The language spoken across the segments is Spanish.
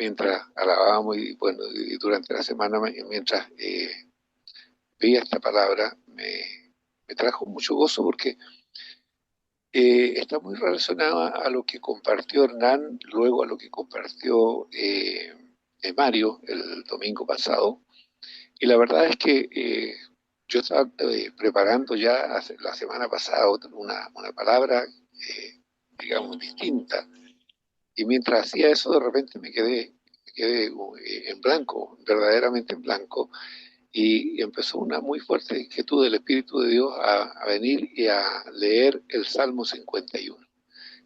mientras alabábamos y bueno, y durante la semana, mientras veía esta palabra, me trajo mucho gozo porque está muy relacionada a lo que compartió Hernán, luego a lo que compartió Mario el domingo pasado. Y la verdad es que yo estaba preparando ya la semana pasada una palabra, digamos, distinta. Y mientras hacía eso, de repente me quedé en blanco, verdaderamente en blanco, y empezó una muy fuerte inquietud del Espíritu de Dios a venir y a leer el Salmo 51,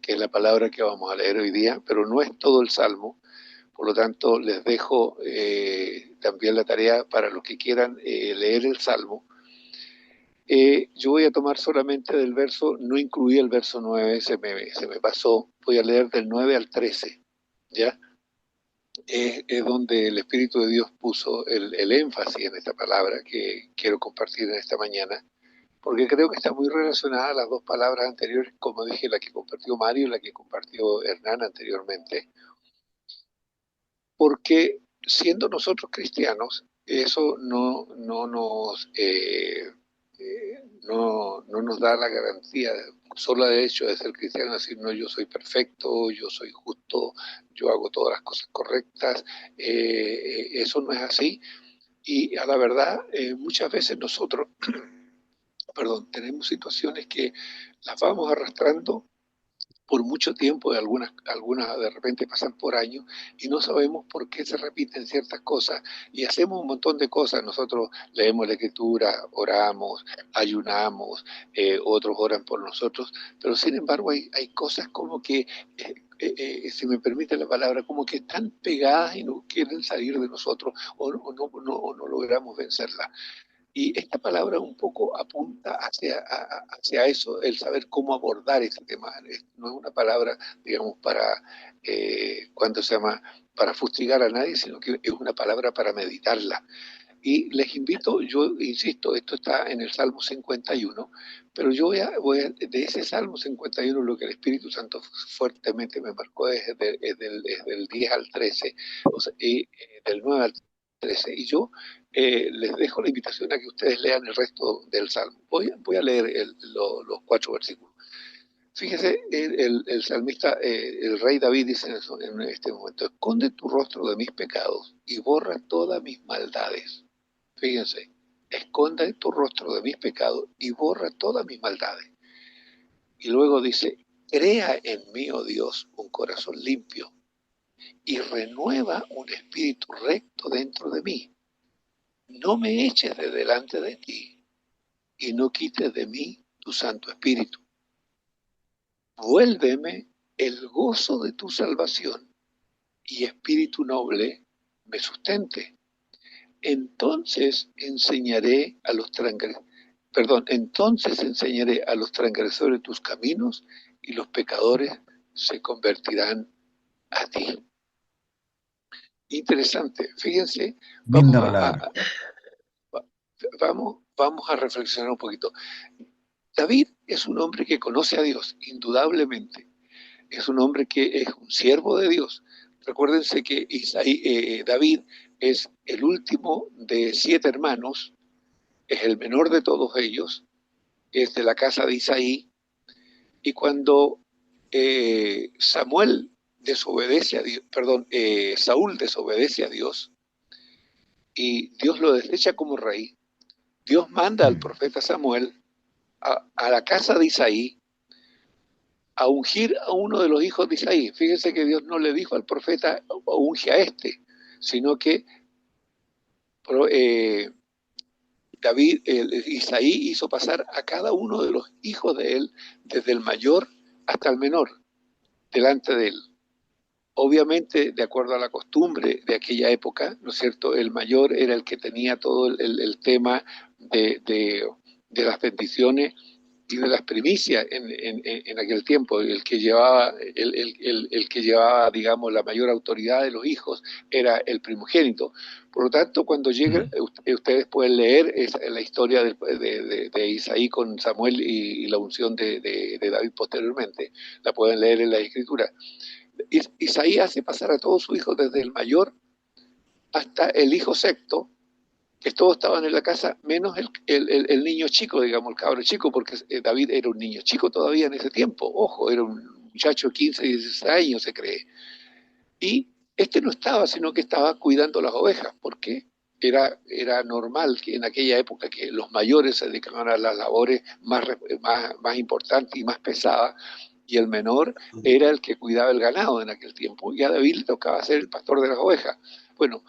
que es la palabra que vamos a leer hoy día, pero no es todo el Salmo. Por lo tanto, les dejo también la tarea para los que quieran leer el Salmo. Yo voy a tomar solamente del verso, no incluí el verso 9, se me pasó, voy a leer del 9 al 13, ¿ya? Es donde el Espíritu de Dios puso el énfasis en esta palabra que quiero compartir en esta mañana, porque creo que está muy relacionada a las dos palabras anteriores, como dije, la que compartió Mario y la que compartió Hernán anteriormente, porque siendo nosotros cristianos, eso no nos da la garantía, solo el hecho de ser cristiano, decir, no, yo soy perfecto, yo soy justo, yo hago todas las cosas correctas, eso no es así. Y a la verdad, muchas veces nosotros, perdón, tenemos situaciones que las vamos arrastrando por mucho tiempo, y algunas de repente pasan por años, y no sabemos por qué se repiten ciertas cosas, y hacemos un montón de cosas. Nosotros leemos la Escritura, oramos, ayunamos, otros oran por nosotros, pero sin embargo hay cosas como que, si me permite la palabra, como que están pegadas y no quieren salir de nosotros, o no logramos vencerlas. Y esta palabra un poco apunta hacia eso, el saber cómo abordar ese tema. No es una palabra, digamos, ¿cuánto se llama? Para fustigar a nadie, sino que es una palabra para meditarla. Y les invito, yo insisto, esto está en el Salmo 51, pero yo de ese Salmo 51, lo que el Espíritu Santo fuertemente me marcó es del 10 al 13, o sea, del 9 al 13, y yo les dejo la invitación a que ustedes lean el resto del Salmo. Voy a leer los 4 versículos. Fíjese, el salmista, el rey David dice en este momento, esconde tu rostro de mis pecados y borra todas mis maldades. Fíjense, esconde tu rostro de mis pecados y borra todas mis maldades. Y luego dice, crea en mí, oh Dios, un corazón limpio y renueva un espíritu recto dentro de mí. No me eches de delante de ti y no quites de mí tu Santo Espíritu. Vuélveme el gozo de tu salvación y espíritu noble me sustente. Entonces enseñaré a los transgresores tus caminos y los pecadores se convertirán a ti. Interesante, fíjense, Linda vamos palabra. vamos a reflexionar un poquito. David es un hombre que conoce a Dios, indudablemente. Es un hombre que es un siervo de Dios. Recuérdense que David es el último de 7 hermanos, es el menor de todos ellos, es de la casa de Isaí, y cuando Saúl desobedece a Dios y Dios lo desecha como rey, Dios manda al Mm. profeta Samuel a la casa de Isaí a ungir a uno de los hijos de Isaí. Fíjense que Dios no le dijo al profeta, unge a este, sino que eh, Isaí hizo pasar a cada uno de los hijos de él, desde el mayor hasta el menor, delante de él. Obviamente, de acuerdo a la costumbre de aquella época, ¿no es cierto? El mayor era el que tenía todo el tema de las bendiciones y de las primicias en aquel tiempo. El que llevaba, digamos, la mayor autoridad de los hijos era el primogénito. Por lo tanto, cuando lleguen, Mm. ustedes pueden leer la historia de Isaí con Samuel y la unción de David posteriormente. La pueden leer en la escritura. Isaí hace pasar a todos sus hijos, desde el mayor hasta el hijo sexto, que todos estaban en la casa, menos el niño chico, digamos, el cabro chico, porque David era un niño chico todavía en ese tiempo, ojo, era un muchacho de 15, 16 años, se cree. Y este no estaba, sino que estaba cuidando las ovejas, porque era normal que en aquella época que los mayores se dedicaban a las labores más importantes y más pesadas, y el menor era el que cuidaba el ganado en aquel tiempo, y a David le tocaba ser el pastor de las ovejas. Bueno,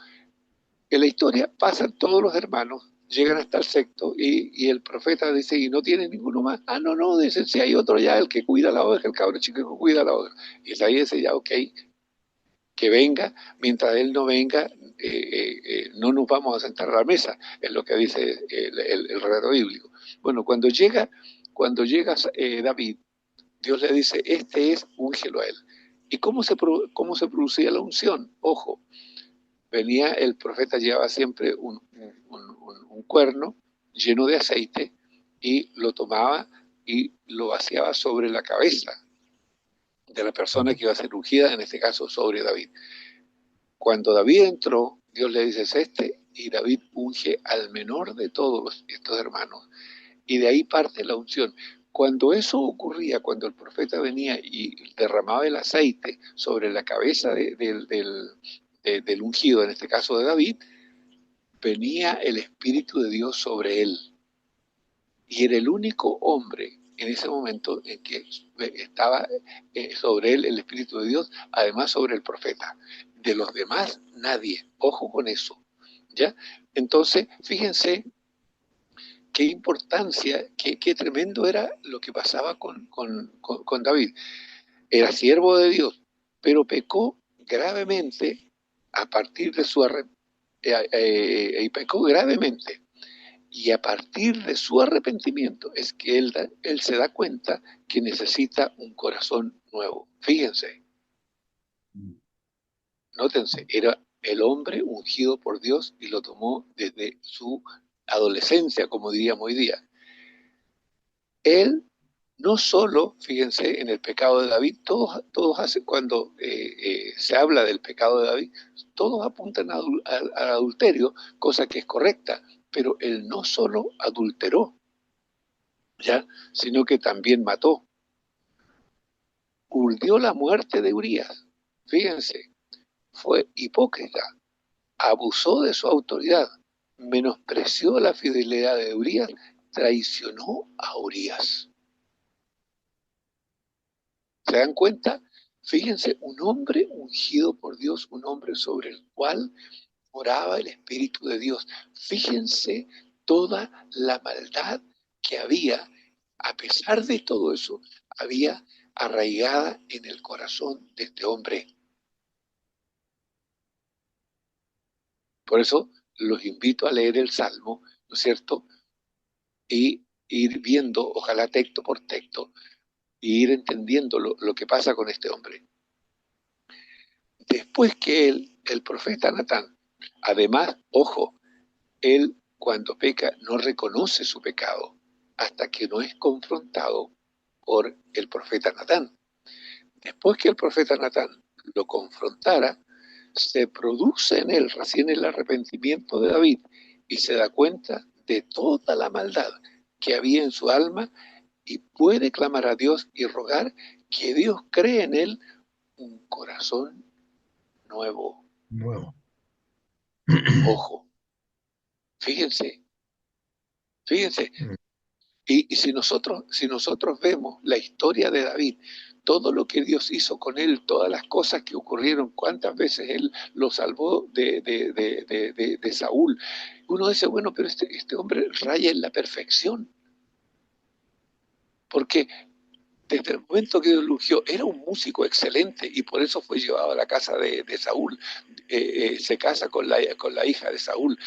en la historia pasan todos los hermanos, llegan hasta el sexto, y el profeta dice, ¿y no tiene ninguno más? Ah, no, no, dicen, si hay otro ya, el que cuida la oveja, el cabro chico que cuida la oveja. Y ahí dice, ya, ok, que venga, mientras él no venga, no nos vamos a sentar a la mesa, es lo que dice el relato bíblico. Bueno, cuando llega David, Dios le dice, este es, úngelo a él. ¿Y cómo se producía la unción? Ojo, venía el profeta, llevaba siempre un cuerno lleno de aceite y lo tomaba y lo vaciaba sobre la cabeza de la persona que iba a ser ungida, en este caso sobre David. Cuando David entró, Dios le dice, es este, y David unge al menor de todos estos hermanos. Y de ahí parte la unción. Cuando eso ocurría, cuando el profeta venía y derramaba el aceite sobre la cabeza del ungido, en este caso de David, venía el Espíritu de Dios sobre él. Y era el único hombre en ese momento en que estaba sobre él el Espíritu de Dios, además sobre el profeta. De los demás, nadie. Ojo con eso. ¿Ya? Entonces, fíjense qué importancia, qué tremendo era lo que pasaba con David. Era siervo de Dios, pero pecó gravemente a partir de su y pecó gravemente. Y a partir de su arrepentimiento es que él se da cuenta que necesita un corazón nuevo. Fíjense, nótense, era el hombre ungido por Dios y lo tomó desde su adolescencia, como diríamos hoy día. Él no solo, fíjense, en el pecado de David, todos hacen, cuando se habla del pecado de David, todos apuntan al adulterio, cosa que es correcta, pero él no solo adulteró, ¿ya? Sino que también mató, urdió la muerte de Urías. Fíjense, fue hipócrita, abusó de su autoridad, menospreció la fidelidad de Urías, traicionó a Urías. ¿Se dan cuenta? Fíjense, un hombre ungido por Dios, un hombre sobre el cual moraba el Espíritu de Dios. Fíjense toda la maldad que había, a pesar de todo eso, había arraigada en el corazón de este hombre. Por eso los invito a leer el Salmo, ¿no es cierto? Y ir viendo, ojalá texto por texto, y ir entendiendo lo que pasa con este hombre. Después que el profeta Natán, además, ojo, él cuando peca no reconoce su pecado hasta que no es confrontado por el profeta Natán. Después que el profeta Natán lo confrontara, se produce en él recién el arrepentimiento de David y se da cuenta de toda la maldad que había en su alma y puede clamar a Dios y rogar que Dios cree en él un corazón nuevo. Nuevo. Ojo, fíjense, fíjense. Y si nosotros vemos la historia de David, todo lo que Dios hizo con él, todas las cosas que ocurrieron, cuántas veces él lo salvó de Saúl, uno dice, bueno, pero este hombre raya en la perfección, porque desde el momento que Dios lo ungió, era un músico excelente y por eso fue llevado a la casa de Saúl. Se casa con la hija de Saúl.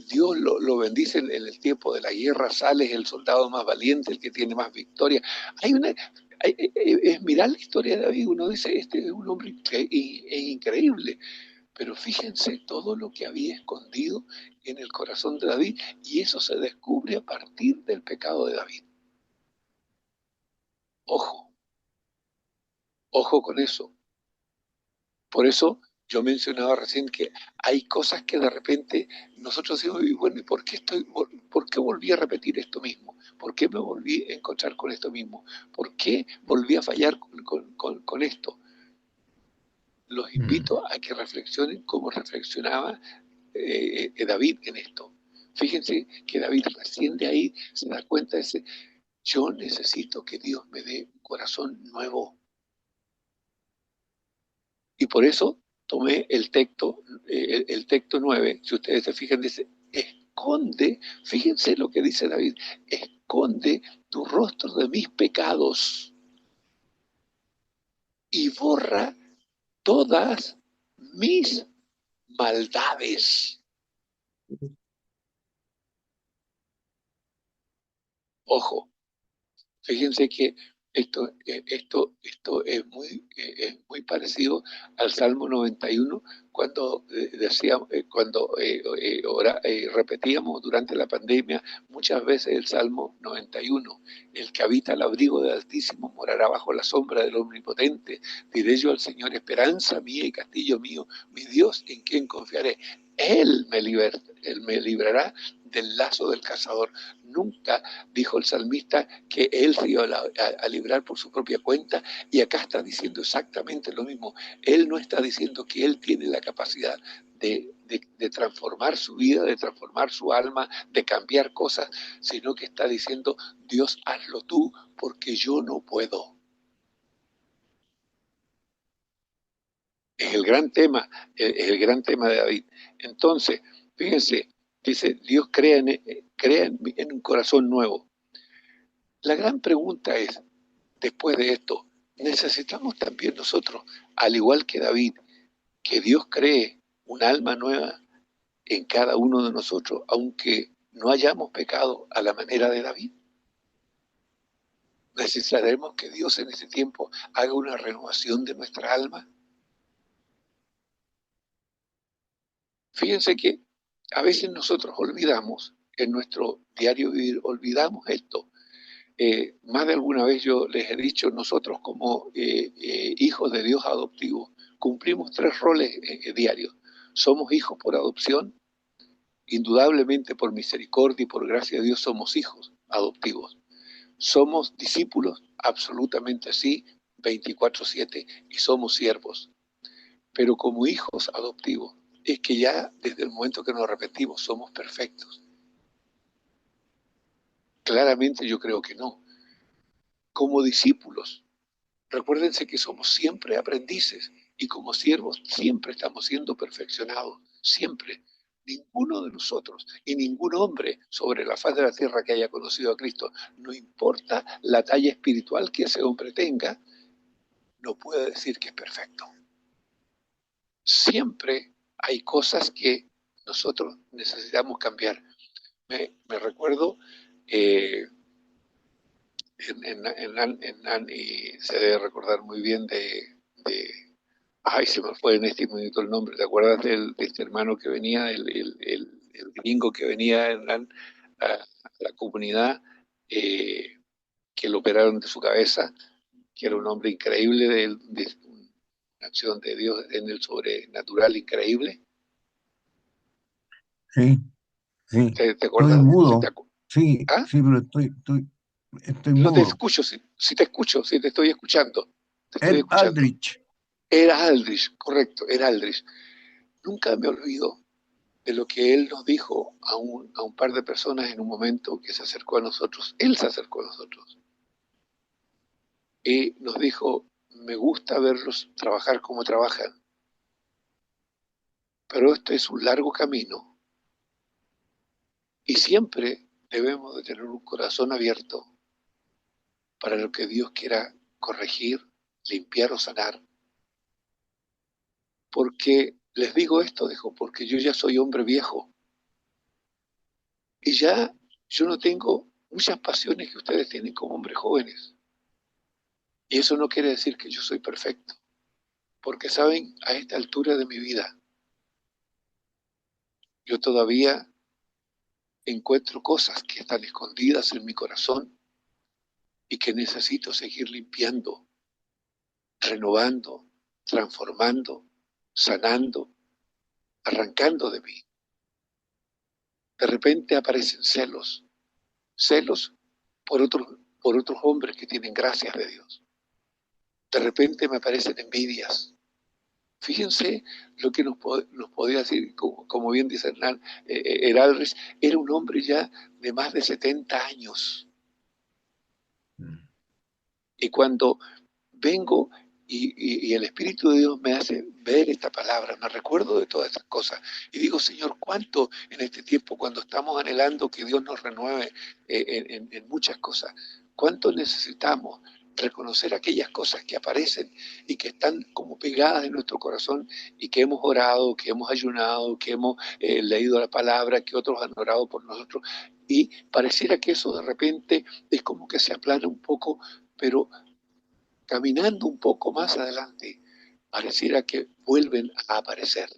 Dios lo bendice en el tiempo de la guerra, sale el soldado más valiente, el que tiene más victoria. Hay una, es mirar la historia de David, uno dice, este es un hombre increíble, pero fíjense todo lo que había escondido en el corazón de David y eso se descubre a partir del pecado de David. Ojo, ojo con eso. Por eso yo mencionaba recién que hay cosas que de repente nosotros decimos, y bueno, ¿y por qué volví a repetir esto mismo? ¿Por qué me volví a encontrar con esto mismo? ¿Por qué volví a fallar con esto? Los invito a que reflexionen como reflexionaba David en esto. Fíjense que David recién de ahí se da cuenta de ese, yo necesito que Dios me dé un corazón nuevo. Y por eso tomé el texto 9, si ustedes se fijan, dice, esconde, fíjense lo que dice David, esconde tu rostro de mis pecados y borra todas mis maldades. Ojo, fíjense que esto es muy parecido al Salmo 91, cuando repetíamos durante la pandemia muchas veces el Salmo 91. El que habita al abrigo del Altísimo morará bajo la sombra del Omnipotente. Diré yo al Señor, esperanza mía y castillo mío, mi Dios en quien confiaré. Él me librará del lazo del cazador. Nunca dijo el salmista que él se iba a librar por su propia cuenta, y acá está diciendo exactamente lo mismo. Él no está diciendo que él tiene la capacidad de transformar su vida, de transformar su alma, de cambiar cosas, sino que está diciendo, Dios, hazlo tú, porque yo no puedo. Es el gran tema de David. Entonces, fíjense, dice, Dios crea en un corazón nuevo. La gran pregunta es, después de esto, necesitamos también nosotros, al igual que David, que Dios cree un alma nueva en cada uno de nosotros, aunque no hayamos pecado a la manera de David. Necesitaremos que Dios en ese tiempo haga una renovación de nuestra alma. Fíjense que a veces nosotros olvidamos, en nuestro diario vivir, olvidamos esto. Más de alguna vez yo les he dicho, nosotros como hijos de Dios adoptivos, cumplimos 3 roles diarios. Somos hijos por adopción, indudablemente por misericordia y por gracia de Dios somos hijos adoptivos. Somos discípulos, absolutamente sí, 24/7, y somos siervos. Pero como hijos adoptivos, es que ya desde el momento que nos arrepentimos somos perfectos. Claramente yo creo que no. Como discípulos, recuérdense que somos siempre aprendices, y como siervos siempre estamos siendo perfeccionados, siempre. Ninguno de nosotros y ningún hombre sobre la faz de la tierra que haya conocido a Cristo, no importa la talla espiritual que ese hombre tenga, no puede decir que es perfecto. Siempre hay cosas que nosotros necesitamos cambiar. Me recuerdo y se debe recordar muy bien ay, se me fue en este momento el nombre. ¿Te acuerdas de este hermano que venía, el gringo que venía a la comunidad, eh, que lo operaron de su cabeza, que era un hombre increíble, de una acción de Dios en el sobrenatural increíble? Sí, sí. ¿Te Estoy acuerdas? ¿Sí mudo. Sí, ¿Ah? sí, pero estoy No te mudo. escucho, si te escucho, si te estoy escuchando, te estoy Ed escuchando. Aldrich. Era Aldrich, correcto, era Aldrich. Nunca me olvido de lo que él nos dijo a un par de personas en un momento que se acercó a nosotros. Él se acercó a nosotros y nos dijo, me gusta verlos trabajar como trabajan, pero este es un largo camino y siempre debemos de tener un corazón abierto para lo que Dios quiera corregir, limpiar o sanar. Porque les digo esto, dijo, porque yo ya soy hombre viejo y ya yo no tengo muchas pasiones que ustedes tienen como hombres jóvenes. Y eso no quiere decir que yo soy perfecto, porque saben, a esta altura de mi vida, yo todavía encuentro cosas que están escondidas en mi corazón y que necesito seguir limpiando, renovando, transformando. sanando, arrancando de mí. De repente aparecen celos por otros hombres que tienen gracias de Dios. De repente me aparecen envidias. Fíjense lo que nos podía decir, como bien dice Hernán Heraldres, era un hombre ya de más de 70 años. Y cuando vengo y el Espíritu de Dios me hace ver esta palabra, me recuerdo de todas estas cosas y digo, Señor, ¿cuánto en este tiempo, cuando estamos anhelando que Dios nos renueve en muchas cosas, cuánto necesitamos reconocer aquellas cosas que aparecen y que están como pegadas en nuestro corazón y que hemos orado, que hemos ayunado, que hemos leído la palabra, que otros han orado por nosotros, y pareciera que eso de repente es como que se aplana un poco, pero caminando un poco más adelante, pareciera que vuelven a aparecer.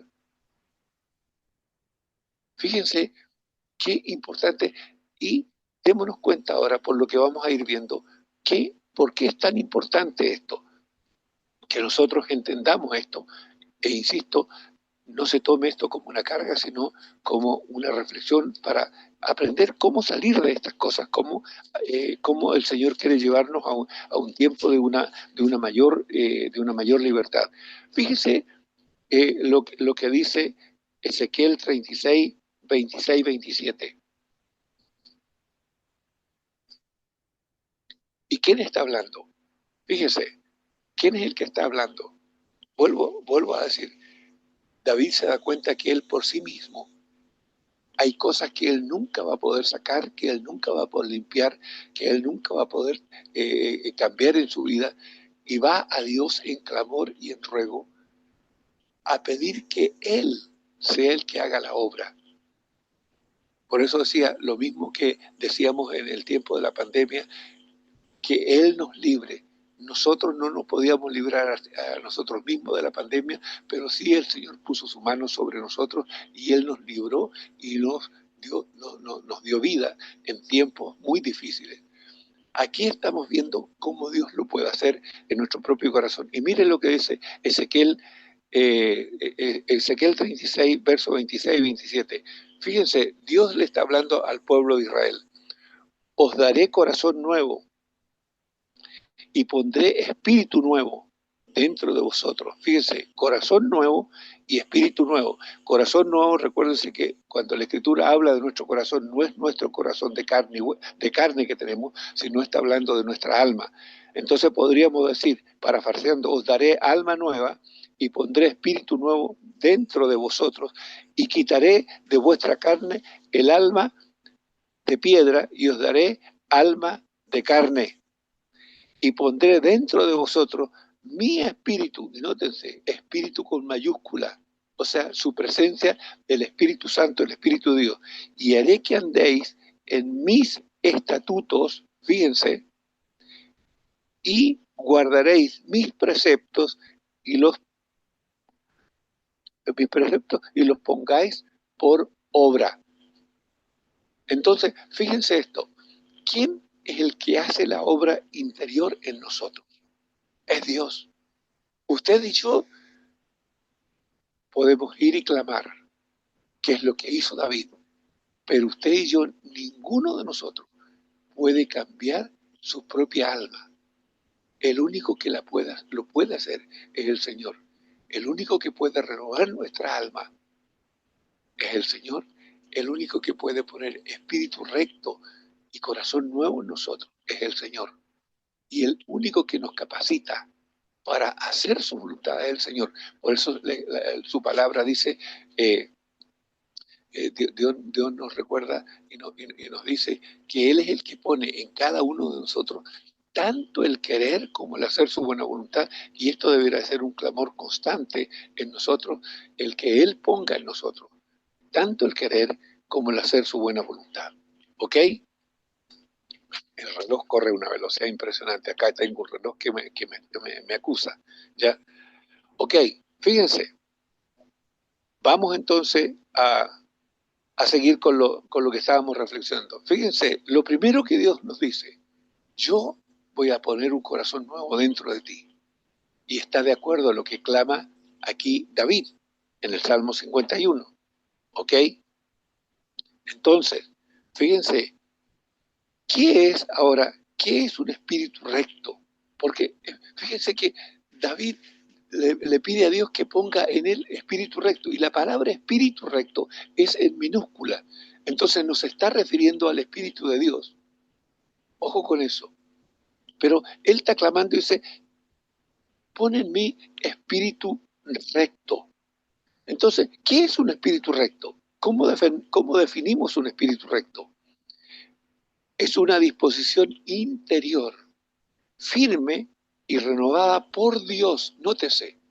Fíjense qué importante, y démonos cuenta ahora, por lo que vamos a ir viendo, por qué es tan importante esto, que nosotros entendamos esto, e insisto, no se tome esto como una carga, sino como una reflexión para aprender cómo salir de estas cosas, cómo el Señor quiere llevarnos a un tiempo de una mayor libertad. Fíjese lo que dice Ezequiel 36, 26, 27. ¿Y quién está hablando? Fíjese, ¿quién es el que está hablando? Vuelvo a decir, David se da cuenta que él por sí mismo hay cosas que él nunca va a poder sacar, que él nunca va a poder limpiar, que él nunca va a poder cambiar en su vida, y va a Dios en clamor y en ruego a pedir que él sea el que haga la obra. Por eso decía lo mismo que decíamos en el tiempo de la pandemia, que él nos libre. Nosotros no nos podíamos librar a nosotros mismos de la pandemia, pero sí el Señor puso su mano sobre nosotros y Él nos libró y nos dio vida en tiempos muy difíciles. Aquí estamos viendo cómo Dios lo puede hacer en nuestro propio corazón. Y miren lo que dice Ezequiel 36, versos 26 y 27. Fíjense, Dios le está hablando al pueblo de Israel. Os daré corazón nuevo y pondré espíritu nuevo dentro de vosotros. Fíjense, corazón nuevo y espíritu nuevo. Corazón nuevo, recuérdense que cuando la Escritura habla de nuestro corazón, no es nuestro corazón de carne que tenemos, sino está hablando de nuestra alma. Entonces podríamos decir, parafraseando, os daré alma nueva y pondré espíritu nuevo dentro de vosotros y quitaré de vuestra carne el alma de piedra y os daré alma de carne. Y pondré dentro de vosotros mi espíritu, y nótense, espíritu con mayúscula, o sea, su presencia del Espíritu Santo, el Espíritu de Dios, y haré que andéis en mis estatutos, fíjense, y guardaréis mis preceptos y los pongáis por obra. Entonces, fíjense esto, ¿quién es el que hace la obra interior en nosotros? Es Dios. Usted y yo podemos ir y clamar, que es lo que hizo David, pero usted y yo, ninguno de nosotros puede cambiar su propia alma. El único que lo puede hacer es el Señor. El único que puede renovar nuestra alma es el Señor. El único que puede poner espíritu recto y corazón nuevo en nosotros es el Señor. Y el único que nos capacita para hacer su voluntad es el Señor. Por eso su palabra dice, Dios nos recuerda y nos dice que Él es el que pone en cada uno de nosotros tanto el querer como el hacer su buena voluntad, y esto deberá ser un clamor constante en nosotros, el que Él ponga en nosotros tanto el querer como el hacer su buena voluntad. ¿Ok? El reloj corre a una velocidad impresionante. Acá tengo un reloj que me acusa. ¿Ya? Ok, fíjense. Vamos entonces a seguir con lo que estábamos reflexionando. Fíjense, lo primero que Dios nos dice, yo voy a poner un corazón nuevo dentro de ti. Y está de acuerdo a lo que clama aquí David, en el Salmo 51. ¿Ok? Entonces, fíjense, qué es un espíritu recto? Porque fíjense que David le pide a Dios que ponga en él espíritu recto, y la palabra espíritu recto es en minúscula. Entonces nos está refiriendo al Espíritu de Dios. Ojo con eso. Pero él está clamando y dice, pon en mí espíritu recto. Entonces, ¿qué es un espíritu recto? ¿Cómo definimos un espíritu recto? Es una disposición interior, firme y renovada por Dios. Nótese,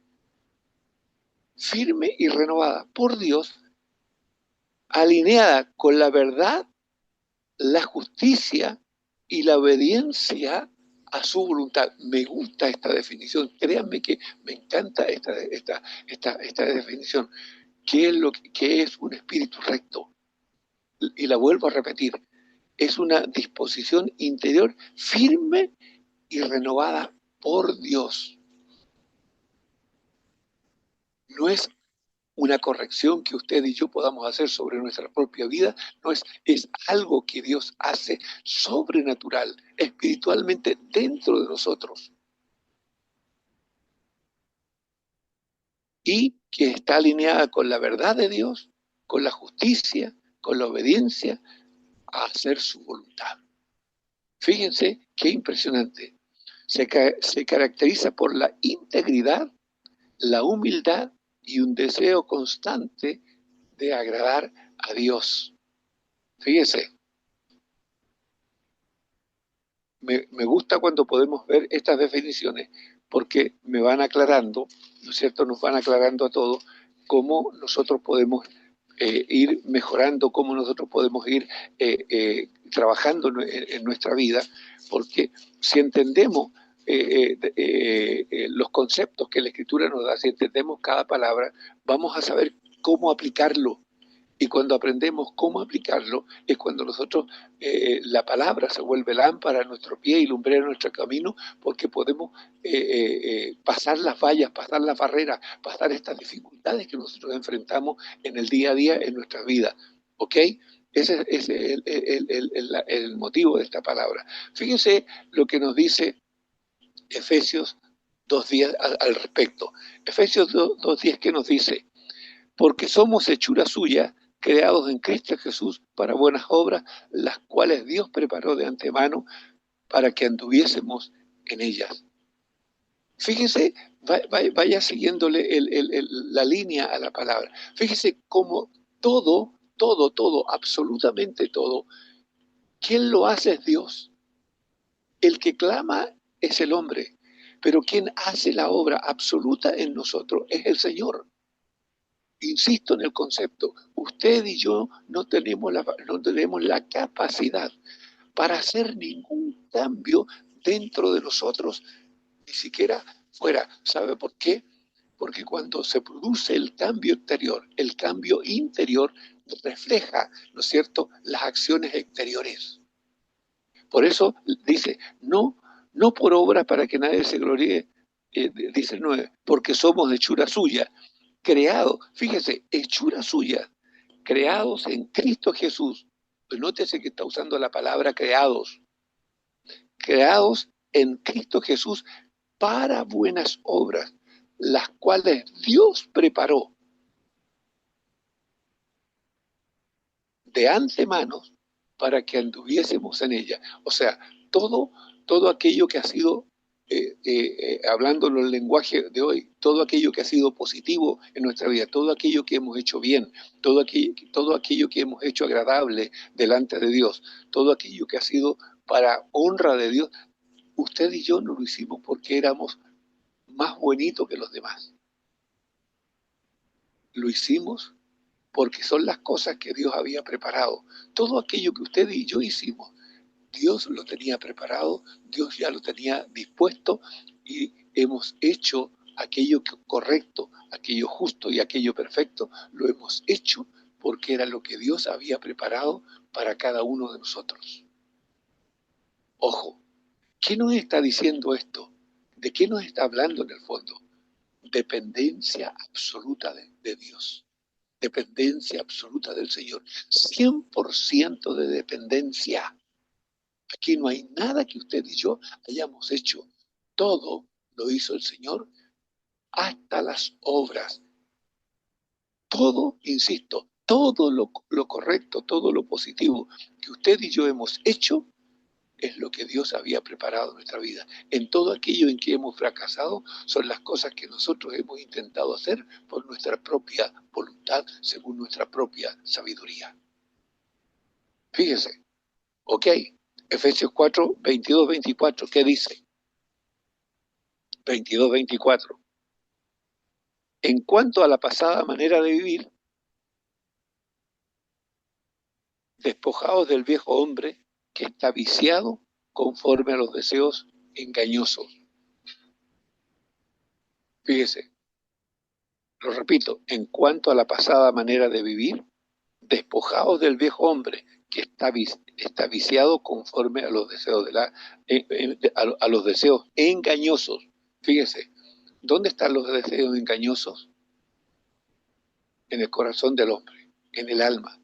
firme y renovada por Dios, alineada con la verdad, la justicia y la obediencia a su voluntad. Me gusta esta definición. Créanme que me encanta esta definición. ¿Qué es un espíritu recto? Y la vuelvo a repetir. Es una disposición interior firme y renovada por Dios. No es una corrección que usted y yo podamos hacer sobre nuestra propia vida, no es algo que Dios hace sobrenatural, espiritualmente dentro de nosotros, y que está alineada con la verdad de Dios, con la justicia, con la obediencia a hacer su voluntad. Fíjense qué impresionante. Se caracteriza por la integridad, la humildad y un deseo constante de agradar a Dios. Fíjese, me gusta cuando podemos ver estas definiciones porque me van aclarando, ¿no es cierto? Nos van aclarando a todos cómo nosotros podemos ir mejorando, cómo nosotros podemos ir trabajando en nuestra vida, porque si entendemos los conceptos que la Escritura nos da, si entendemos cada palabra, vamos a saber cómo aplicarlo. Y cuando aprendemos cómo aplicarlo, es cuando nosotros, la palabra se vuelve lámpara a nuestro pie y lumbrera a nuestro camino, porque podemos pasar las vallas, pasar las barreras, pasar estas dificultades que nosotros enfrentamos en el día a día en nuestras vidas. ¿Ok? Ese es el motivo de esta palabra. Fíjense lo que nos dice Efesios 2.10 al respecto. Efesios 2.10, que nos dice: porque somos hechura suya, creados en Cristo Jesús para buenas obras, las cuales Dios preparó de antemano para que anduviésemos en ellas. Fíjese, vaya siguiéndole la línea a la palabra. Fíjese cómo todo, absolutamente todo, ¿quién lo hace? Es Dios. El que clama es el hombre, pero quien hace la obra absoluta en nosotros es el Señor. Insisto en el concepto, usted y yo no tenemos la capacidad para hacer ningún cambio dentro de nosotros, ni siquiera fuera. ¿Sabe por qué? Porque cuando se produce el cambio exterior, el cambio interior refleja, ¿no es cierto?, las acciones exteriores. Por eso dice, no por obra para que nadie se gloríe, dice el 9, porque somos hechura suya, creados, fíjese, hechura suya, creados en Cristo Jesús. Pues nótese que está usando la palabra creados en Cristo Jesús para buenas obras, las cuales Dios preparó de antemano para que anduviésemos en ella. O sea, todo aquello que ha sido, hablando en el lenguaje de hoy, todo aquello que ha sido positivo en nuestra vida, todo aquello que hemos hecho bien, todo aquello que hemos hecho agradable delante de Dios, todo aquello que ha sido para honra de Dios, usted y yo no lo hicimos porque éramos más bonitos que los demás. Lo hicimos porque son las cosas que Dios había preparado. Todo aquello que usted y yo hicimos, Dios lo tenía preparado, Dios ya lo tenía dispuesto, y hemos hecho aquello correcto, aquello justo y aquello perfecto, lo hemos hecho porque era lo que Dios había preparado para cada uno de nosotros. Ojo, ¿qué nos está diciendo esto? ¿De qué nos está hablando en el fondo? dependencia absoluta de Dios, dependencia absoluta del Señor, 100% de dependencia. Aquí no hay nada que usted y yo hayamos hecho, todo lo hizo el Señor, hasta las obras. Todo, insisto, todo lo correcto, todo lo positivo que usted y yo hemos hecho es lo que Dios había preparado en nuestra vida. En todo aquello en que hemos fracasado son las cosas que nosotros hemos intentado hacer por nuestra propia voluntad, según nuestra propia sabiduría. Fíjese, ok, Efesios 4, 22, 24, ¿qué dice? 22, 24. En cuanto a la pasada manera de vivir, despojados del viejo hombre que está viciado conforme a los deseos engañosos. Fíjese, lo repito, en cuanto a la pasada manera de vivir, despojados del viejo hombre que está viciado conforme a los deseos a los deseos engañosos. Fíjese, ¿dónde están los deseos engañosos? En el corazón del hombre, en el alma.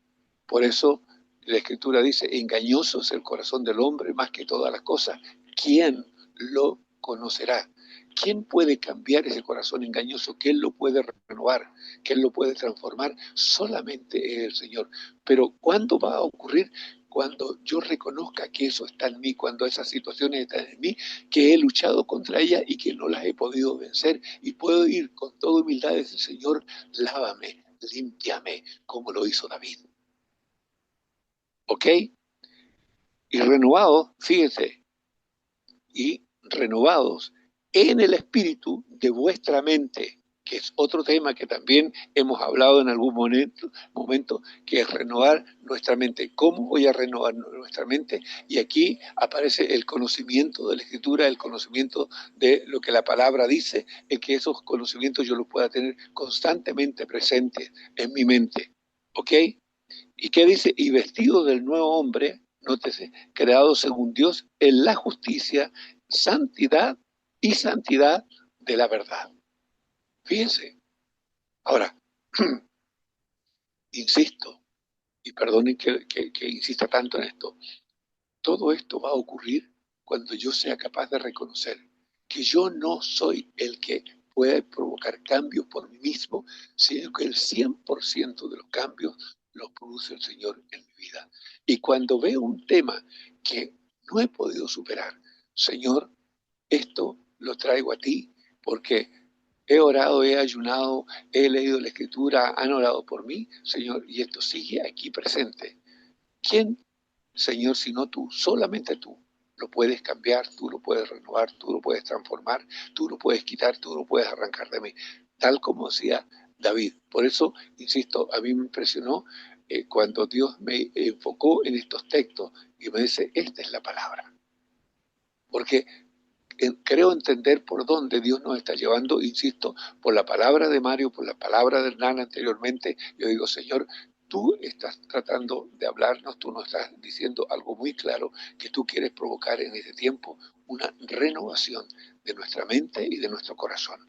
Por eso la Escritura dice, engañoso es el corazón del hombre más que todas las cosas. ¿Quién lo conocerá? ¿Quién puede cambiar ese corazón engañoso? ¿Quién lo puede renovar? ¿Quién lo puede transformar? Solamente es el Señor. Pero ¿cuándo va a ocurrir? Cuando yo reconozca que eso está en mí, cuando esas situaciones están en mí, que he luchado contra ellas y que no las he podido vencer, y puedo ir con toda humildad a decir, Señor, lávame, límpiame, como lo hizo David. ¿Ok? Y renovados, fíjense, y renovados en el espíritu de vuestra mente, que es otro tema que también hemos hablado en algún momento, que es renovar nuestra mente. ¿Cómo voy a renovar nuestra mente? Y aquí aparece el conocimiento de la Escritura, el conocimiento de lo que la palabra dice, el que esos conocimientos yo los pueda tener constantemente presentes en mi mente. ¿Ok? ¿Y qué dice? Y vestido del nuevo hombre, nótese, creado según Dios en la justicia, santidad y santidad de la verdad. Fíjense. Ahora, insisto, y perdonen que insista tanto en esto, todo esto va a ocurrir cuando yo sea capaz de reconocer que yo no soy el que puede provocar cambios por mí mismo, sino que el 100% de los cambios los produce el Señor en mi vida. Y cuando veo un tema que no he podido superar, Señor, esto lo traigo a ti porque he orado, he ayunado, he leído la Escritura, han orado por mí, Señor, y esto sigue aquí presente. ¿Quién, Señor, sino tú? Solamente tú lo puedes cambiar, tú lo puedes renovar, tú lo puedes transformar, tú lo puedes quitar, tú lo puedes arrancar de mí, tal como decía David. Por eso, insisto, a mí me impresionó cuando Dios me enfocó en estos textos y me dice, esta es la palabra. Porque creo entender por dónde Dios nos está llevando, insisto, por la palabra de Mario, por la palabra de Hernán anteriormente. Yo digo, Señor, tú estás tratando de hablarnos, tú nos estás diciendo algo muy claro, que tú quieres provocar en este tiempo una renovación de nuestra mente y de nuestro corazón.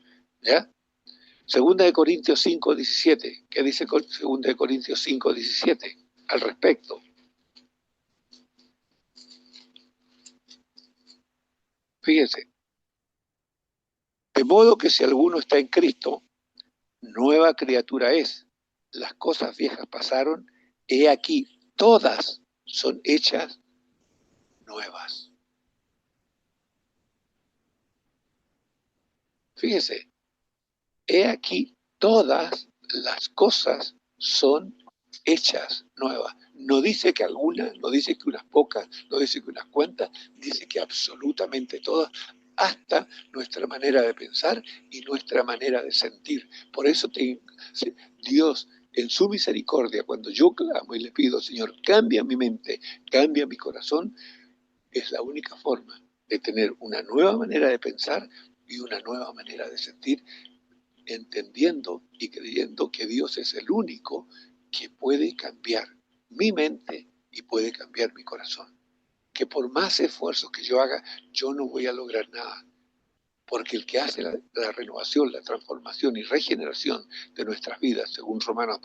¿Ya? Segunda de Corintios 5, 17. ¿Qué dice Segunda de Corintios 5, 17 al respecto? Fíjense. De modo que si alguno está en Cristo, nueva criatura es. Las cosas viejas pasaron, he aquí, todas son hechas nuevas. Fíjese, he aquí, todas las cosas son hechas nuevas. No dice que algunas, no dice que unas pocas, no dice que unas cuantas, dice que absolutamente todas, hasta nuestra manera de pensar y nuestra manera de sentir. Por eso Dios, en su misericordia, cuando yo clamo y le pido, Señor, cambia mi mente, cambia mi corazón, es la única forma de tener una nueva manera de pensar y una nueva manera de sentir, entendiendo y creyendo que Dios es el único que puede cambiar mi mente y puede cambiar mi corazón. Que por más esfuerzos que yo haga, yo no voy a lograr nada. porque el que hace la renovación, la transformación y regeneración de nuestras vidas, según Romanos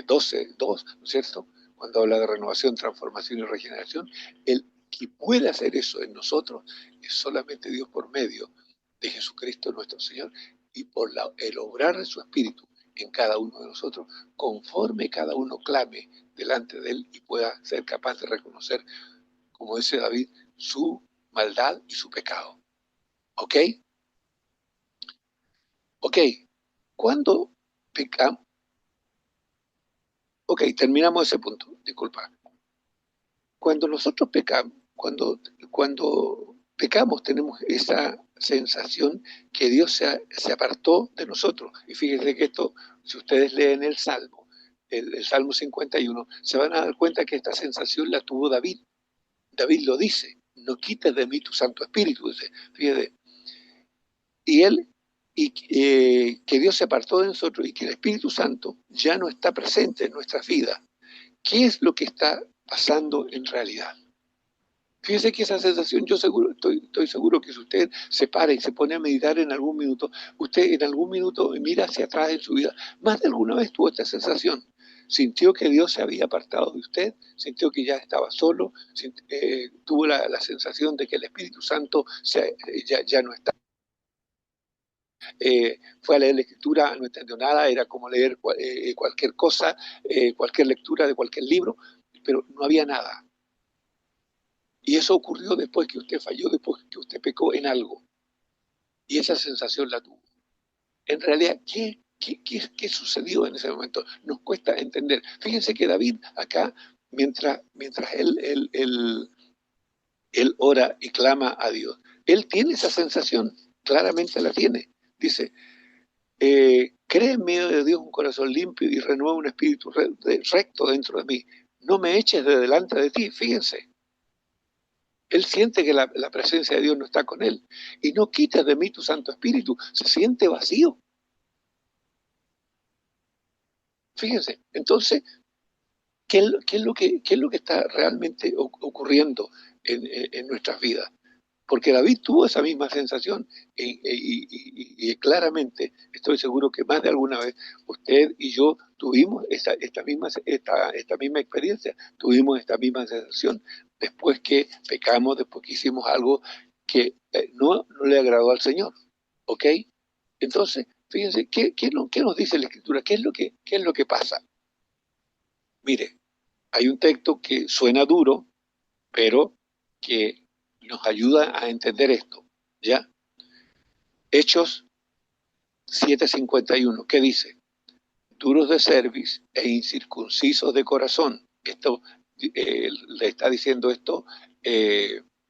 12, 2, ¿no es cierto? Cuando habla de renovación, transformación y regeneración, el que puede hacer eso en nosotros es solamente Dios por medio de Jesucristo nuestro Señor y por el obrar de su Espíritu en cada uno de nosotros, conforme cada uno clame delante de Él y pueda ser capaz de reconocer, como dice David, su maldad y su pecado. ¿Ok? Ok, ¿cuándo pecamos? Ok, terminamos ese punto, disculpa. Cuando nosotros pecamos, cuando pecamos tenemos esa sensación que Dios se apartó de nosotros. Y fíjense que esto, si ustedes leen el Salmo, el Salmo 51, se van a dar cuenta que esta sensación la tuvo David. David lo dice, no quites de mí tu Santo Espíritu, dice, fíjate. Y él, que Dios se apartó de nosotros y que el Espíritu Santo ya no está presente en nuestras vidas. ¿Qué es lo que está pasando en realidad? Fíjese que esa sensación, yo seguro, estoy seguro que si usted se para y se pone a meditar en algún minuto, usted en algún minuto mira hacia atrás en su vida, más de alguna vez tuvo esta sensación. Sintió que Dios se había apartado de usted, sintió que ya estaba solo, tuvo la sensación de que el Espíritu Santo ya no está. Fue a leer la escritura, no entendió nada, era como leer cualquier cosa, cualquier lectura de cualquier libro, pero no había nada. Y eso ocurrió después que usted falló, después que usted pecó en algo. Y esa sensación la tuvo. En realidad, ¿qué sucedió en ese momento? Nos cuesta entender. Fíjense que David acá, mientras él ora y clama a Dios, él tiene esa sensación, claramente la tiene. Dice, crea en medio de Dios un corazón limpio y renueva un espíritu recto dentro de mí. No me eches de delante de ti, fíjense. Él siente que la presencia de Dios no está con él. Y no quites de mí tu Santo Espíritu. Se siente vacío. Fíjense. Entonces, ¿qué es lo que está realmente ocurriendo en nuestras vidas? Porque David tuvo esa misma sensación y claramente estoy seguro que más de alguna vez usted y yo tuvimos esta misma experiencia, tuvimos esta misma sensación después que pecamos, después que hicimos algo que no le agradó al Señor. ¿Ok? Entonces, fíjense, ¿qué nos dice la Escritura? ¿Qué es lo que pasa? Mire, hay un texto que suena duro, pero que nos ayuda a entender esto, ¿ya? Hechos 7:51, ¿qué dice? Duros de cerviz e incircuncisos de corazón. Esto le está diciendo esto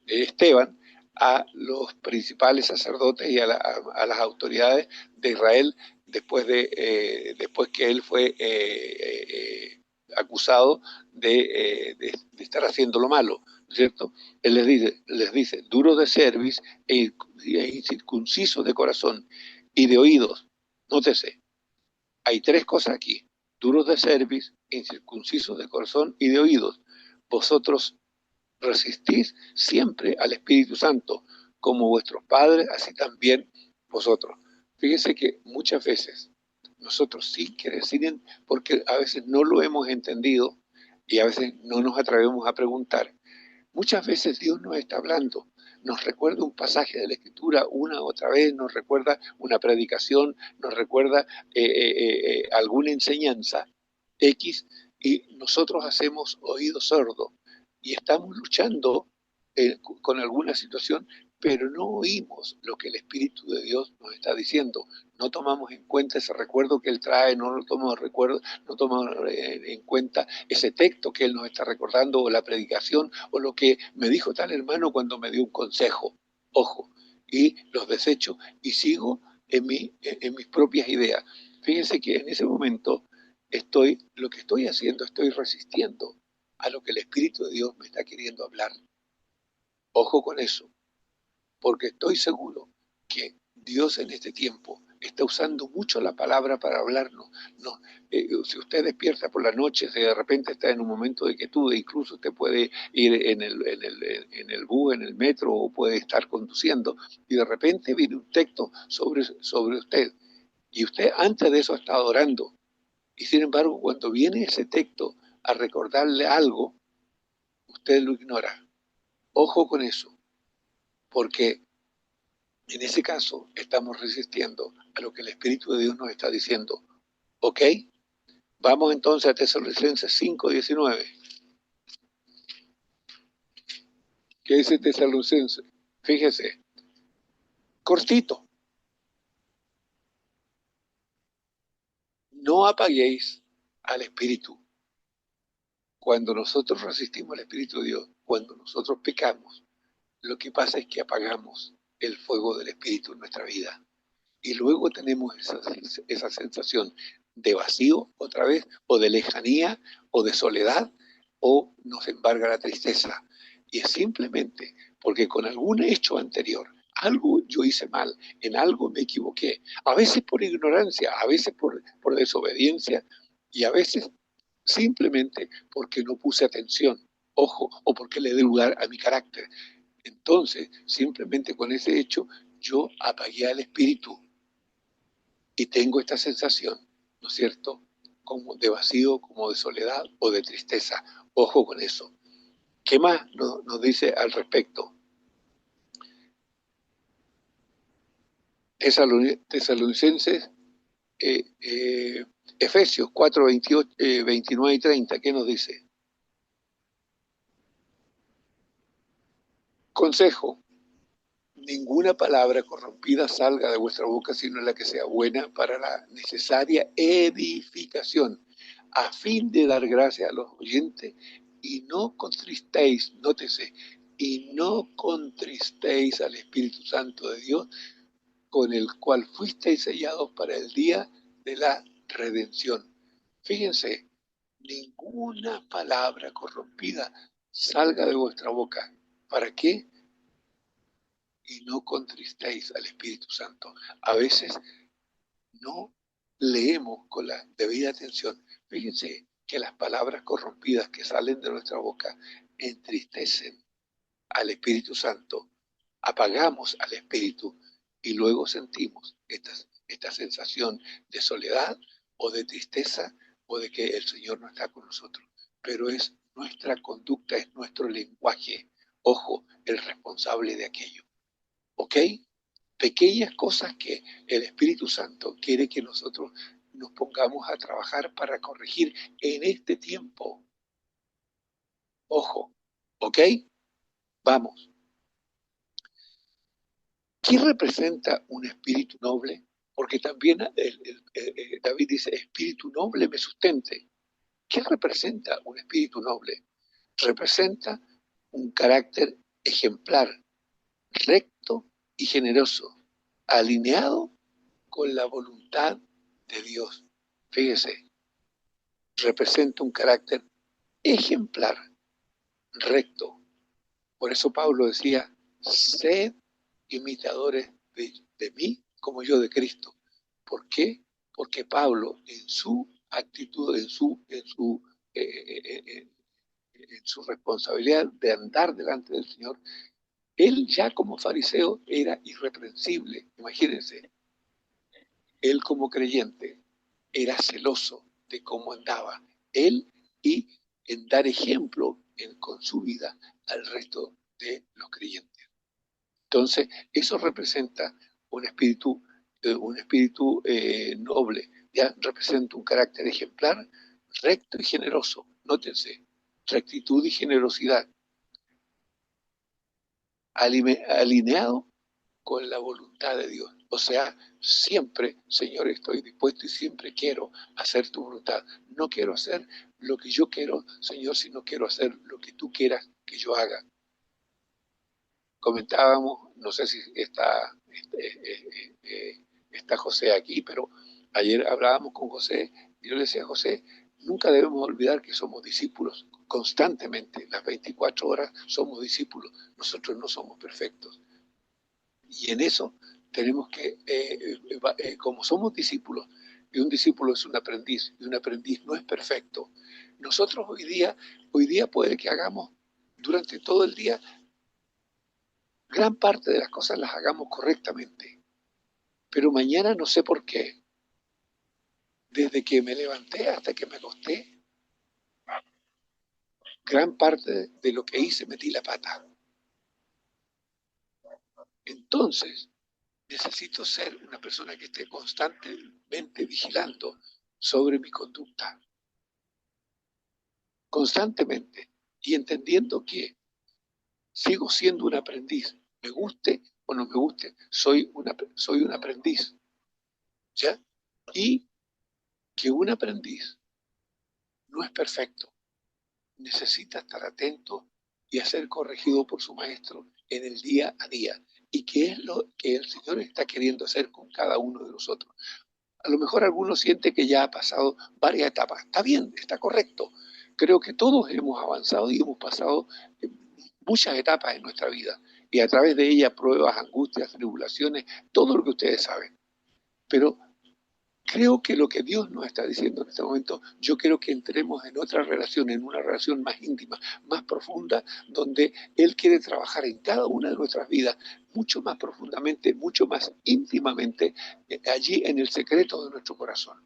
Esteban a los principales sacerdotes y a las autoridades de Israel después que él fue acusado de estar haciendo lo malo, ¿cierto? Él les dice duros de cerviz e incircuncisos de corazón y de oídos. Nótese, hay tres cosas aquí: duros de cerviz, incircuncisos de corazón y de oídos. Vosotros resistís siempre al Espíritu Santo, como vuestros padres, así también vosotros. Fíjense que muchas veces nosotros sin querer, porque a veces no lo hemos entendido y a veces no nos atrevemos a preguntar, muchas veces Dios nos está hablando, nos recuerda un pasaje de la Escritura una u otra vez, nos recuerda una predicación, nos recuerda alguna enseñanza X, y nosotros hacemos oído sordo y estamos luchando con alguna situación, pero no oímos lo que el Espíritu de Dios nos está diciendo. No tomamos en cuenta ese recuerdo que Él trae, no lo tomamos no tomamos en cuenta ese texto que Él nos está recordando, o la predicación, o lo que me dijo tal hermano cuando me dio un consejo. Ojo, y los desecho y sigo en mis propias ideas. Fíjense que en ese momento lo que estoy haciendo, estoy resistiendo a lo que el Espíritu de Dios me está queriendo hablar. Ojo con eso, porque estoy seguro que Dios en este tiempo está usando mucho la palabra para hablarnos. No, si usted despierta por la noche, si de repente está en un momento de quietud, incluso usted puede ir en el bus, en el metro, o puede estar conduciendo, y de repente viene un texto sobre usted, y usted antes de eso ha estado orando, y sin embargo cuando viene ese texto a recordarle algo, usted lo ignora. Ojo con eso, porque en ese caso estamos resistiendo a lo que el Espíritu de Dios nos está diciendo. ¿Ok? Vamos entonces a Tesalonicenses 5:19. ¿Qué dice Tesalonicenses? Fíjese, cortito. No apaguéis al Espíritu. Cuando nosotros resistimos al Espíritu de Dios, cuando nosotros pecamos, lo que pasa es que apagamos el fuego del Espíritu en nuestra vida. Y luego tenemos esa sensación de vacío otra vez, o de lejanía, o de soledad, o nos embarga la tristeza. Y es simplemente porque con algún hecho anterior, algo yo hice mal, en algo me equivoqué, a veces por ignorancia, a veces por desobediencia, y a veces simplemente porque no puse atención, ojo, o porque le di lugar a mi carácter. Entonces, simplemente con ese hecho, yo apagué al espíritu y tengo esta sensación, ¿no es cierto?, como de vacío, como de soledad o de tristeza. Ojo con eso. ¿Qué más nos dice al respecto? Tesalonicenses, Efesios 4, 28, 29 y 30, ¿qué nos dice? Consejo: ninguna palabra corrompida salga de vuestra boca, sino la que sea buena para la necesaria edificación, a fin de dar gracia a los oyentes, y no contristéis, nótese, y no contristéis al Espíritu Santo de Dios, con el cual fuisteis sellados para el día de la redención. Fíjense, ninguna palabra corrompida salga de vuestra boca. ¿Para qué? Y no contristéis al Espíritu Santo. A veces no leemos con la debida atención. Fíjense que las palabras corrompidas que salen de nuestra boca entristecen al Espíritu Santo, apagamos al Espíritu y luego sentimos esta sensación de soledad o de tristeza o de que el Señor no está con nosotros. Pero es nuestra conducta, es nuestro lenguaje, ojo, el responsable de aquello. ¿Ok? Pequeñas cosas que el Espíritu Santo quiere que nosotros nos pongamos a trabajar para corregir en este tiempo. Ojo, ¿ok? Vamos. ¿Qué representa un espíritu noble? Porque también David dice, espíritu noble me sustente. ¿Qué representa un espíritu noble? Representa un carácter ejemplar, recto y generoso, alineado con la voluntad de Dios. Fíjese, representa un carácter ejemplar, recto. Por eso Pablo decía, sed imitadores de mí como yo de Cristo. ¿Por qué? Porque Pablo en su actitud, en su responsabilidad de andar delante del Señor, él ya como fariseo era irreprensible. Imagínense, él como creyente era celoso de cómo andaba él y en dar ejemplo con su vida al resto de los creyentes. Entonces, eso representa un espíritu noble, ya representa un carácter ejemplar, recto y generoso. Nótense, rectitud y generosidad, alineado con la voluntad de Dios. O sea, siempre, Señor, estoy dispuesto y siempre quiero hacer tu voluntad. No quiero hacer lo que yo quiero, Señor, sino quiero hacer lo que tú quieras que yo haga. Comentábamos, no sé si está José aquí, pero ayer hablábamos con José y yo le decía a José, nunca debemos olvidar que somos discípulos constantemente, las 24 horas somos discípulos, nosotros no somos perfectos. Y en eso tenemos que, como somos discípulos, y un discípulo es un aprendiz, y un aprendiz no es perfecto, nosotros hoy día puede que hagamos durante todo el día, gran parte de las cosas las hagamos correctamente, pero mañana no sé por qué, desde que me levanté hasta que me acosté, gran parte de lo que hice metí la pata. Entonces, necesito ser una persona que esté constantemente vigilando sobre mi conducta, constantemente, y entendiendo que sigo siendo un aprendiz, me guste o no me guste, soy un aprendiz, ¿ya? Y que un aprendiz no es perfecto, necesita estar atento y a ser corregido por su maestro en el día a día. ¿Y qué es lo que el Señor está queriendo hacer con cada uno de nosotros? A lo mejor alguno siente que ya ha pasado varias etapas. Está bien, está correcto. Creo que todos hemos avanzado y hemos pasado muchas etapas en nuestra vida. Y a través de ellas pruebas, angustias, tribulaciones, todo lo que ustedes saben. Pero creo que lo que Dios nos está diciendo en este momento, yo quiero que entremos en otra relación, en una relación más íntima, más profunda, donde Él quiere trabajar en cada una de nuestras vidas mucho más profundamente, mucho más íntimamente, allí en el secreto de nuestro corazón.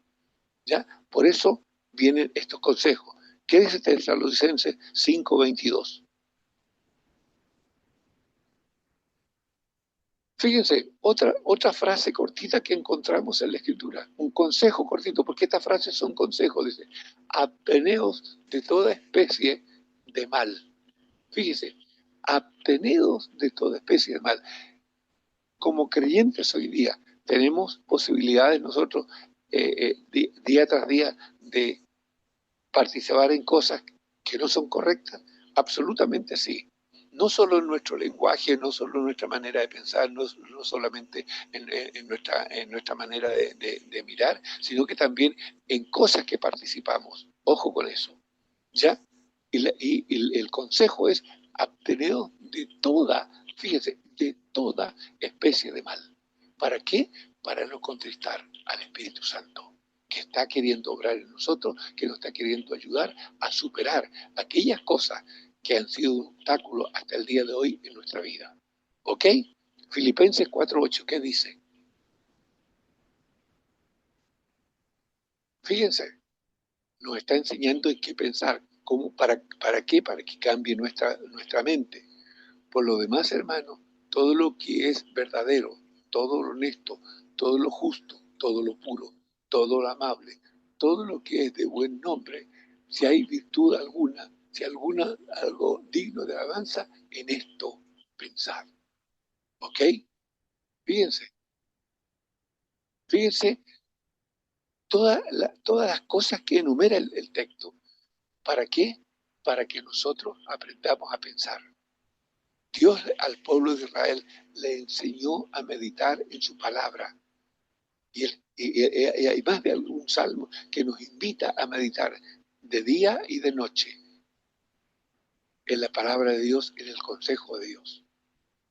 ¿Ya? Por eso vienen estos consejos. ¿Qué dice Tesalonicenses 5:22? Fíjense, otra frase cortita que encontramos en la Escritura, un consejo cortito, porque estas frases son consejos, dice, absteneos de toda especie de mal. Fíjense, absteneos de toda especie de mal. Como creyentes hoy día tenemos posibilidades nosotros día tras día de participar en cosas que no son correctas, absolutamente sí. No solo en nuestro lenguaje, no solo en nuestra manera de pensar, no solamente en nuestra manera de mirar, sino que también en cosas que participamos. Ojo con eso. ¿Ya? Y el consejo es absteneos de toda, fíjense, de toda especie de mal. ¿Para qué? Para no contristar al Espíritu Santo, que está queriendo obrar en nosotros, que nos está queriendo ayudar a superar aquellas cosas que han sido un obstáculo hasta el día de hoy en nuestra vida. ¿Ok? Filipenses 4:8, ¿qué dice? Fíjense, nos está enseñando en qué pensar, para qué, para que cambie nuestra mente. Por lo demás, hermanos, todo lo que es verdadero, todo lo honesto, todo lo justo, todo lo puro, todo lo amable, todo lo que es de buen nombre, si hay virtud alguna, si algo digno de alabanza, en esto pensar. ¿Ok? Fíjense, fíjense todas las cosas que enumera el texto. ¿Para qué? Para que nosotros aprendamos a pensar. Dios al pueblo de Israel le enseñó a meditar en su palabra. Y hay más de algún salmo que nos invita a meditar de día y de noche en la palabra de Dios, en el consejo de Dios.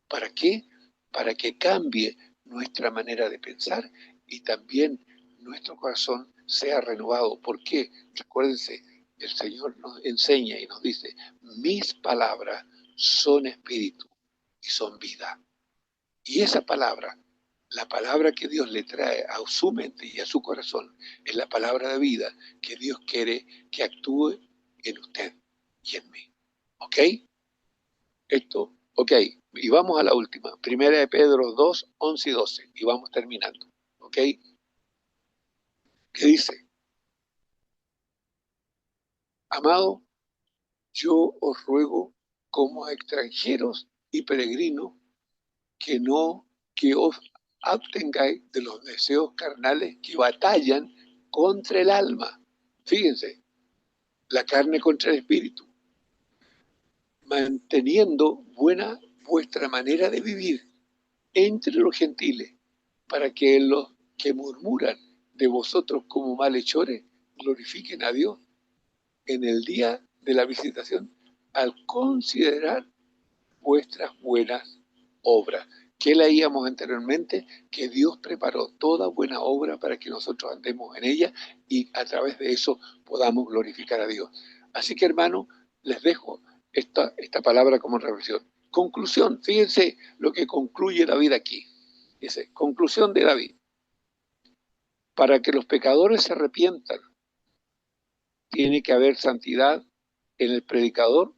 ¿Para qué? Para que cambie nuestra manera de pensar y también nuestro corazón sea renovado. ¿Por qué? Recuérdense, el Señor nos enseña y nos dice, mis palabras son espíritu y son vida. Y esa palabra, la palabra que Dios le trae a su mente y a su corazón, es la palabra de vida que Dios quiere que actúe en usted y en mí. ¿Ok? Ok. Y vamos a la última. Primera de Pedro 2, 11 y 12. Y vamos terminando. ¿Ok? ¿Qué dice? Amado, yo os ruego como a extranjeros y peregrinos que no, que os abstengáis de los deseos carnales que batallan contra el alma. Fíjense, la carne contra el espíritu, manteniendo buena vuestra manera de vivir entre los gentiles, para que los que murmuran de vosotros como malhechores glorifiquen a Dios en el día de la visitación al considerar vuestras buenas obras. ¿Qué leíamos anteriormente? Que Dios preparó toda buena obra para que nosotros andemos en ella y a través de eso podamos glorificar a Dios. Así que, hermano, les dejo esta palabra como reflexión. Conclusión, fíjense lo que concluye David aquí. Dice, conclusión de David. Para que los pecadores se arrepientan, tiene que haber santidad en el predicador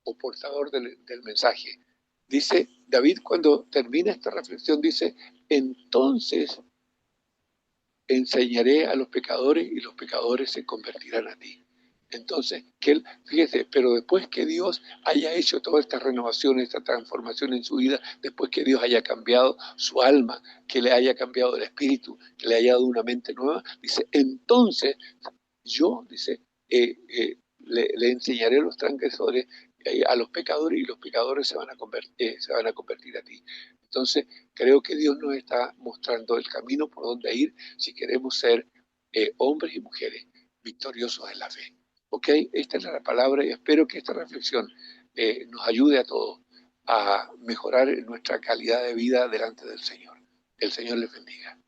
o portador del mensaje. Dice David, cuando termina esta reflexión, dice, entonces enseñaré a los pecadores y los pecadores se convertirán a ti. Entonces, que él, fíjese, pero después que Dios haya hecho toda esta renovación, esta transformación en su vida, después que Dios haya cambiado su alma, que le haya cambiado el espíritu, que le haya dado una mente nueva, dice, entonces yo, dice, le enseñaré a los transgresores, a los pecadores, y los pecadores se van a convertir a ti. Entonces, creo que Dios nos está mostrando el camino por donde ir si queremos ser hombres y mujeres victoriosos en la fe. ¿Ok? Esta es la palabra y espero que esta reflexión nos ayude a todos a mejorar nuestra calidad de vida delante del Señor. El Señor les bendiga.